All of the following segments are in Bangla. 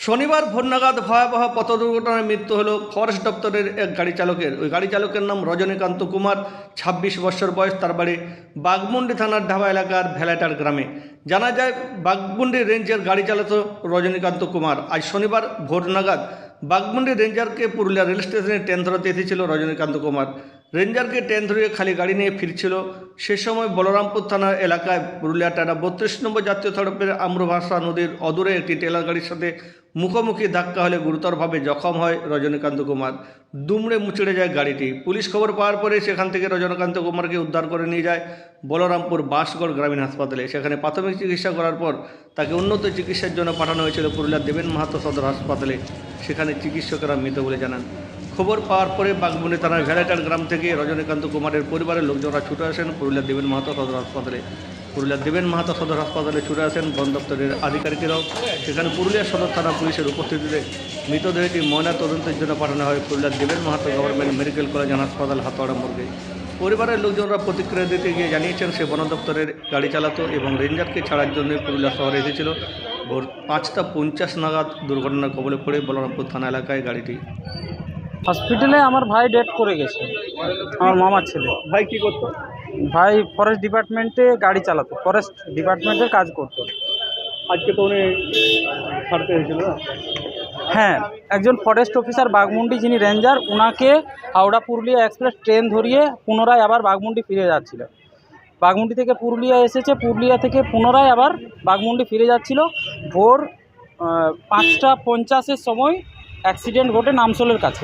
শনিবার ভোর নাগাদ ভয়াবহ পথ দুর্ঘটনায় মৃত্যু হলো ফরেস্ট দপ্তরের এক গাড়ি চালকের। ওই গাড়ি চালকের নাম রজনীকান্ত কুমার, ২৬ বছর বয়স। তার বাড়ি বাঘমুন্ডি থানার ঢাবা এলাকার ভেলাটার গ্রামে। জানা যায় বাঘমুন্ডি রেঞ্জের গাড়ি চালাত রজনীকান্ত কুমার। আজ শনিবার ভোর নাগাদ বাঘমুন্ডি রেঞ্জারকে পুরুলিয়া রেল স্টেশনে ট্রেন ধরাতে এসেছিল রজনীকান্ত কুমার। রেঞ্জারকে ট্রেন ধরিয়ে খালি গাড়ি নিয়ে ফিরছিল। সে সময় বলরামপুর থানার এলাকায় পুরুলিয়া টাটা ৩২ নম্বর জাতীয় সড়কের আম্রভাষা নদীর অদূরে একটি টেলার গাড়ির সাথে মুখোমুখি ধাক্কা হলে গুরুতরভাবে জখম হয় রজনীকান্ত কুমার। দুমড়ে মুচড়ে যায় গাড়িটি। পুলিশ খবর পাওয়ার পরে সেখান থেকে রজনীকান্ত কুমারকে উদ্ধার করে নিয়ে যায় বলরামপুর বাঁশগড় গ্রামীণ হাসপাতালে। সেখানে প্রাথমিক চিকিৎসা করার পর তাকে উন্নত চিকিৎসার জন্য পাঠানো হয়েছিল পুরুলিয়ার দেবেন মাহাতো সদর হাসপাতালে। সেখানে চিকিৎসকেরা মৃত বলে জানান। খবর পাওয়ার পরে বাঘমুন্ডি থানার ভেলাটার গ্রাম থেকে রজনীকান্ত কুমারের পরিবারের লোকজনরা ছুটে আসেন পুরুলিয়ার দেবেন মাহাতো সদর হাসপাতালে। পুরুলিয়ার দেবেন মাহাতো সদর হাসপাতালে ছুটে আসেন বন দপ্তরের আধিকারিকেরাও। সেখানে পুরুলিয়া সদর থানা পুলিশের উপস্থিতিতে মৃতদেহটি ময়না তদন্তের জন্য পাঠানো হয় পুরুলিয়ার দেবেন Mahato government medical college and হাসপাতাল হাতোয়াড়া মর্গে। পরিবারের লোকজনরা প্রতিক্রিয়া দিতে গিয়ে জানিয়েছেন সে বন দপ্তরের গাড়ি চালাতো এবং রেঞ্জারকে ছাড়ার জন্য পুরুলিয়া শহরে এসেছিল। ভোর ৫টা ৫০ নাগাদ দুর্ঘটনার কবলে পড়ে বলরামপুর থানা এলাকায় গাড়িটি। হসপিটালে আমার ভাই ডেথ করে গেছে, আমার মামার ছেলে। ভাই কি করতো? ভাই ফরেস্ট ডিপার্টমেন্টে গাড়ি চালাতো, ফরেস্ট ডিপার্টমেন্টের কাজ করতো। আজকে তো উনি ছাড়তে হয়েছিল না? হ্যাঁ, একজন ফরেস্ট অফিসার বাঘমুন্ডি যিনি রেঞ্জার, ওনাকে হাওড়া পুরুলিয়া এক্সপ্রেস ট্রেন ধরিয়ে পুনরায় আবার বাঘমুন্ডি ফিরে যাচ্ছিল। বাঘমুন্ডি থেকে পুরুলিয়া এসেছে, পুরুলিয়া থেকে পুনরায় আবার বাঘমুন্ডি ফিরে যাচ্ছিল। ভোর ৫টা ৫০-এর সময় অ্যাক্সিডেন্ট ঘটে নামসলের কাছে।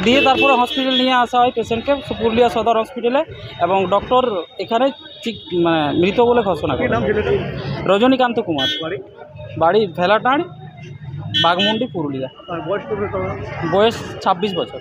দিয়ে তারপরে হসপিটাল নিয়ে আসা হয় পেশেন্টকে পুরুলিয়া সদর হসপিটালে, এবং ডক্টর এখানে মৃত বলে ঘোষণা করে। রজনীকান্ত কুমার, বাড়ি ভেলাটাঁড়, বাঘমুন্ডি, পুরুলিয়া। বয়স কত? বয়স ২৬ বছর।